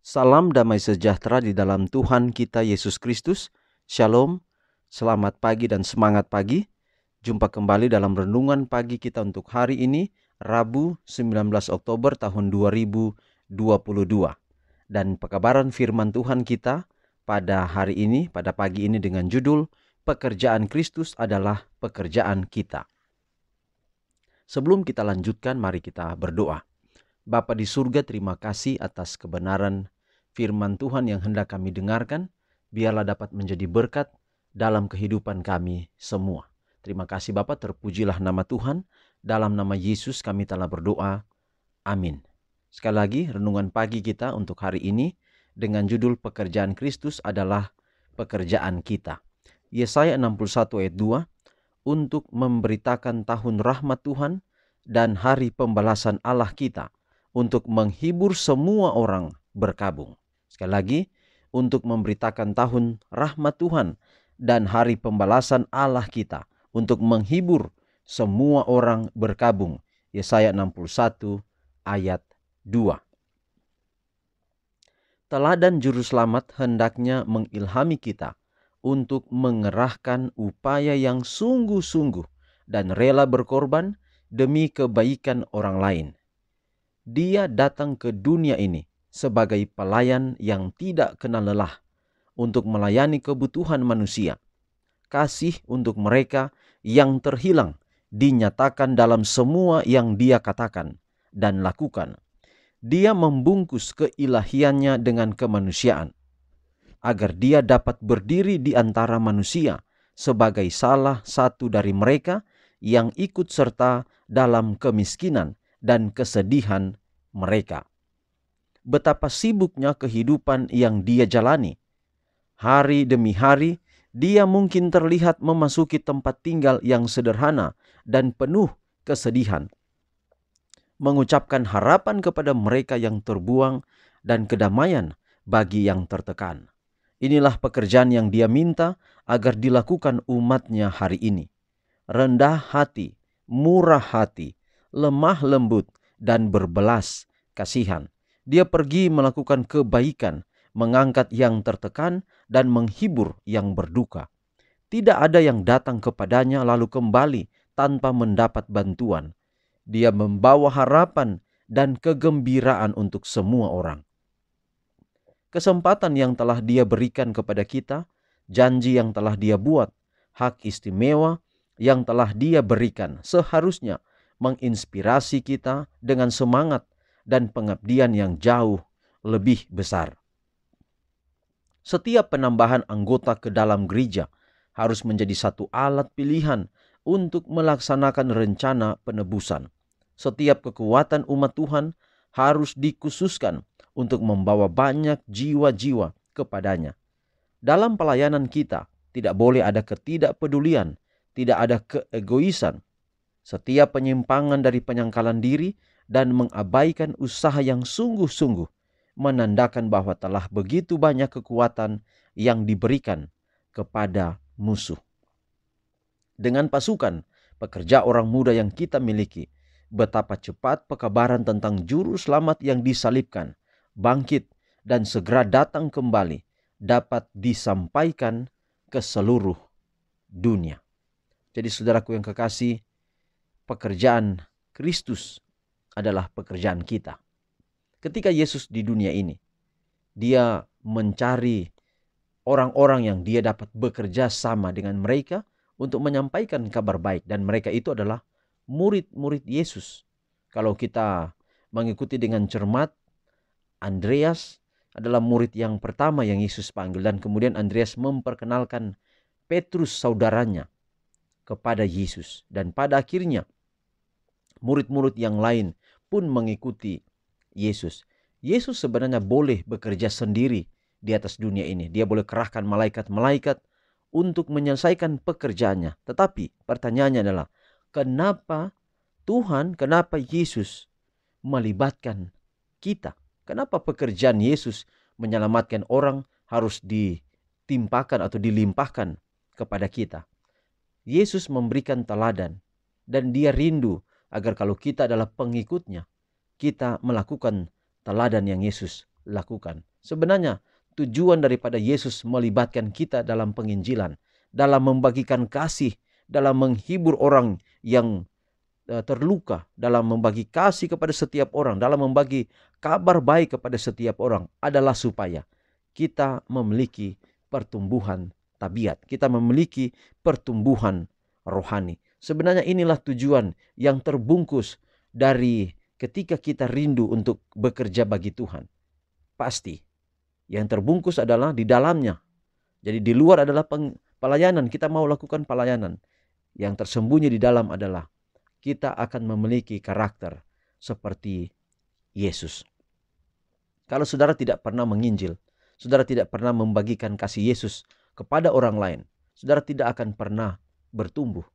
Salam damai sejahtera di dalam Tuhan kita Yesus Kristus. Shalom, selamat pagi dan semangat pagi. Jumpa kembali dalam renungan pagi kita untuk hari ini, Rabu 19 Oktober tahun 2022. Dan pekabaran firman Tuhan kita pada hari ini, pada pagi ini dengan judul, Pekerjaan Kristus adalah pekerjaan kita. Sebelum kita lanjutkan, mari kita berdoa. Bapa di surga, terima kasih atas kebenaran firman Tuhan yang hendak kami dengarkan. Biarlah dapat menjadi berkat dalam kehidupan kami semua. Terima kasih Bapa, terpujilah nama Tuhan. Dalam nama Yesus kami telah berdoa. Amin. Sekali lagi renungan pagi kita untuk hari ini dengan judul Pekerjaan Kristus adalah pekerjaan kita. Yesaya 61 ayat 2, untuk memberitakan tahun rahmat Tuhan dan hari pembalasan Allah kita, untuk menghibur semua orang berkabung. Sekali lagi, untuk memberitakan tahun rahmat Tuhan dan hari pembalasan Allah kita, untuk menghibur semua orang berkabung. Yesaya 61 ayat 2. Teladan juru selamat hendaknya mengilhami kita untuk mengerahkan upaya yang sungguh-sungguh dan rela berkorban demi kebaikan orang lain. Dia datang ke dunia ini sebagai pelayan yang tidak kenal lelah untuk melayani kebutuhan manusia. Kasih untuk mereka yang terhilang dinyatakan dalam semua yang dia katakan dan lakukan. Dia membungkus keilahiannya dengan kemanusiaan, agar dia dapat berdiri di antara manusia sebagai salah satu dari mereka yang ikut serta dalam kemiskinan dan kesedihan mereka. Betapa sibuknya kehidupan yang dia jalani. Hari demi hari, dia mungkin terlihat memasuki tempat tinggal yang sederhana dan penuh kesedihan, mengucapkan harapan kepada mereka yang terbuang dan kedamaian bagi yang tertekan. Inilah pekerjaan yang dia minta agar dilakukan umatnya hari ini. Rendah hati, murah hati, lemah lembut, dan berbelas kasihan. Dia pergi melakukan kebaikan, mengangkat yang tertekan, dan menghibur yang berduka. Tidak ada yang datang kepadanya lalu kembali tanpa mendapat bantuan. Dia membawa harapan dan kegembiraan untuk semua orang. Kesempatan yang telah dia berikan kepada kita, janji yang telah dia buat, hak istimewa yang telah dia berikan seharusnya menginspirasi kita dengan semangat dan pengabdian yang jauh lebih besar. Setiap penambahan anggota ke dalam gereja harus menjadi satu alat pilihan untuk melaksanakan rencana penebusan. Setiap kekuatan umat Tuhan harus dikhususkan untuk membawa banyak jiwa-jiwa kepadanya. Dalam pelayanan kita tidak boleh ada ketidakpedulian, tidak ada keegoisan. Setiap penyimpangan dari penyangkalan diri dan mengabaikan usaha yang sungguh-sungguh menandakan bahwa telah begitu banyak kekuatan yang diberikan kepada musuh. Dengan pasukan pekerja orang muda yang kita miliki, betapa cepat pekabaran tentang juru selamat yang disalibkan, bangkit, dan segera datang kembali dapat disampaikan ke seluruh dunia. Jadi saudaraku yang kekasih, pekerjaan Kristus adalah pekerjaan kita. Ketika Yesus di dunia ini, dia mencari orang-orang yang dia dapat bekerja sama dengan mereka untuk menyampaikan kabar baik. Dan mereka itu adalah murid-murid Yesus. Kalau kita mengikuti dengan cermat, Andreas adalah murid yang pertama yang Yesus panggil. Dan kemudian Andreas memperkenalkan Petrus saudaranya kepada Yesus. Dan pada akhirnya murid-murid yang lain pun mengikuti Yesus. Yesus sebenarnya boleh bekerja sendiri di atas dunia ini. Dia boleh kerahkan malaikat-malaikat untuk menyelesaikan pekerjaannya. Tetapi pertanyaannya adalah, kenapa Tuhan, kenapa Yesus melibatkan kita? Kenapa pekerjaan Yesus menyelamatkan orang harus ditimpakan atau dilimpahkan kepada kita? Yesus memberikan teladan dan dia rindu agar kalau kita adalah pengikutnya, kita melakukan teladan yang Yesus lakukan. Sebenarnya tujuan daripada Yesus melibatkan kita dalam penginjilan, dalam membagikan kasih, dalam menghibur orang yang terluka, dalam membagi kasih kepada setiap orang, dalam membagi kabar baik kepada setiap orang adalah supaya kita memiliki pertumbuhan tabiat, kita memiliki pertumbuhan rohani. Sebenarnya inilah tujuan yang terbungkus dari ketika kita rindu untuk bekerja bagi Tuhan. Pasti yang terbungkus adalah di dalamnya. Jadi di luar adalah pelayanan, kita mau lakukan pelayanan. Yang tersembunyi di dalam adalah kita akan memiliki karakter seperti Yesus. Kalau saudara tidak pernah menginjil, saudara tidak pernah membagikan kasih Yesus kepada orang lain, saudara tidak akan pernah bertumbuh.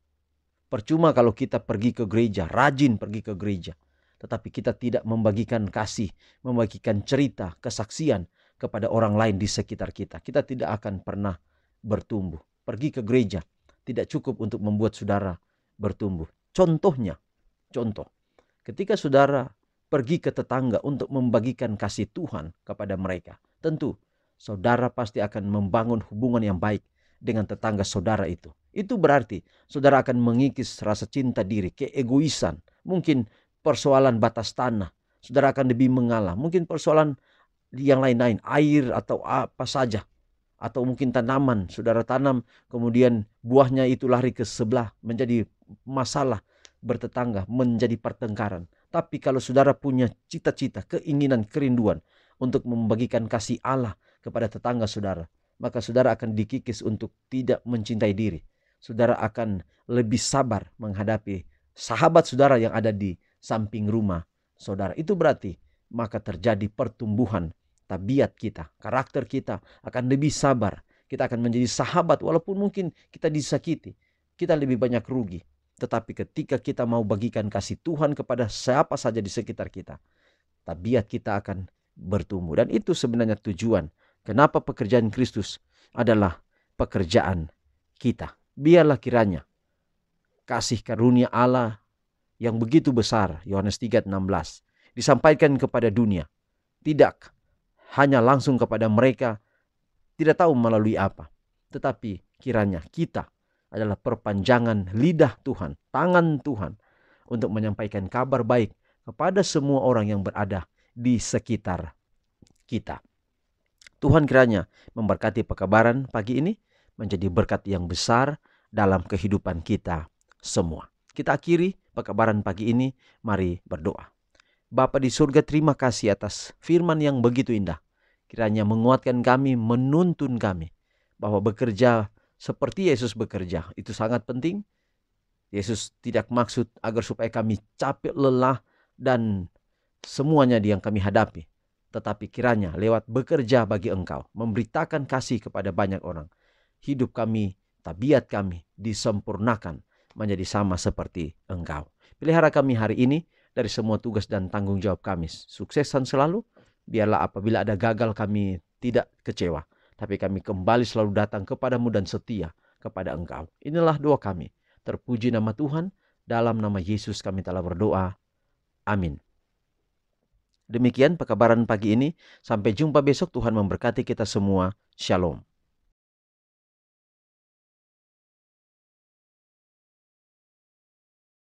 Percuma kalau kita pergi ke gereja, rajin pergi ke gereja, tetapi kita tidak membagikan kasih, membagikan cerita, kesaksian kepada orang lain di sekitar kita. Kita tidak akan pernah bertumbuh. Pergi ke gereja tidak cukup untuk membuat saudara bertumbuh. Contoh, ketika saudara pergi ke tetangga untuk membagikan kasih Tuhan kepada mereka, tentu saudara pasti akan membangun hubungan yang baik dengan tetangga saudara itu. Itu berarti saudara akan mengikis rasa cinta diri, keegoisan, mungkin persoalan batas tanah, saudara akan lebih mengalah, mungkin persoalan yang lain-lain, air atau apa saja, atau mungkin tanaman, saudara tanam, kemudian buahnya itu lari ke sebelah, menjadi masalah bertetangga, menjadi pertengkaran. Tapi kalau saudara punya cita-cita, keinginan, kerinduan untuk membagikan kasih Allah kepada tetangga saudara, maka saudara akan dikikis untuk tidak mencintai diri. Saudara akan lebih sabar menghadapi sahabat saudara yang ada di samping rumah saudara. Itu berarti maka terjadi pertumbuhan tabiat kita, karakter kita akan lebih sabar. Kita akan menjadi sahabat walaupun mungkin kita disakiti, kita lebih banyak rugi. Tetapi ketika kita mau bagikan kasih Tuhan kepada siapa saja di sekitar kita, tabiat kita akan bertumbuh. Dan itu sebenarnya tujuan kenapa pekerjaan Kristus adalah pekerjaan kita. Biarlah kiranya kasih karunia Allah yang begitu besar, Yohanes 3:16, disampaikan kepada dunia. Tidak hanya langsung kepada mereka, tidak tahu melalui apa. Tetapi kiranya kita adalah perpanjangan lidah Tuhan, tangan Tuhan, untuk menyampaikan kabar baik kepada semua orang yang berada di sekitar kita. Tuhan kiranya memberkati pekabaran pagi ini menjadi berkat yang besar dalam kehidupan kita semua. Kita akhiri pekabaran pagi ini, mari berdoa. Bapa di surga, terima kasih atas firman yang begitu indah. Kiranya menguatkan kami, menuntun kami bahwa bekerja seperti Yesus bekerja itu sangat penting. Yesus tidak maksud agar supaya kami capek, lelah, dan semuanya yang kami hadapi. Tetapi kiranya lewat bekerja bagi Engkau, memberitakan kasih kepada banyak orang, hidup kami, tabiat kami disempurnakan menjadi sama seperti Engkau. Pelihara kami hari ini dari semua tugas dan tanggung jawab kami. Suksesan selalu. Biarlah apabila ada gagal kami tidak kecewa, tapi kami kembali selalu datang kepadamu dan setia kepada Engkau. Inilah doa kami. Terpuji nama Tuhan. Dalam nama Yesus kami telah berdoa. Amin. Demikian pekabaran pagi ini. Sampai jumpa besok. Tuhan memberkati kita semua. Shalom.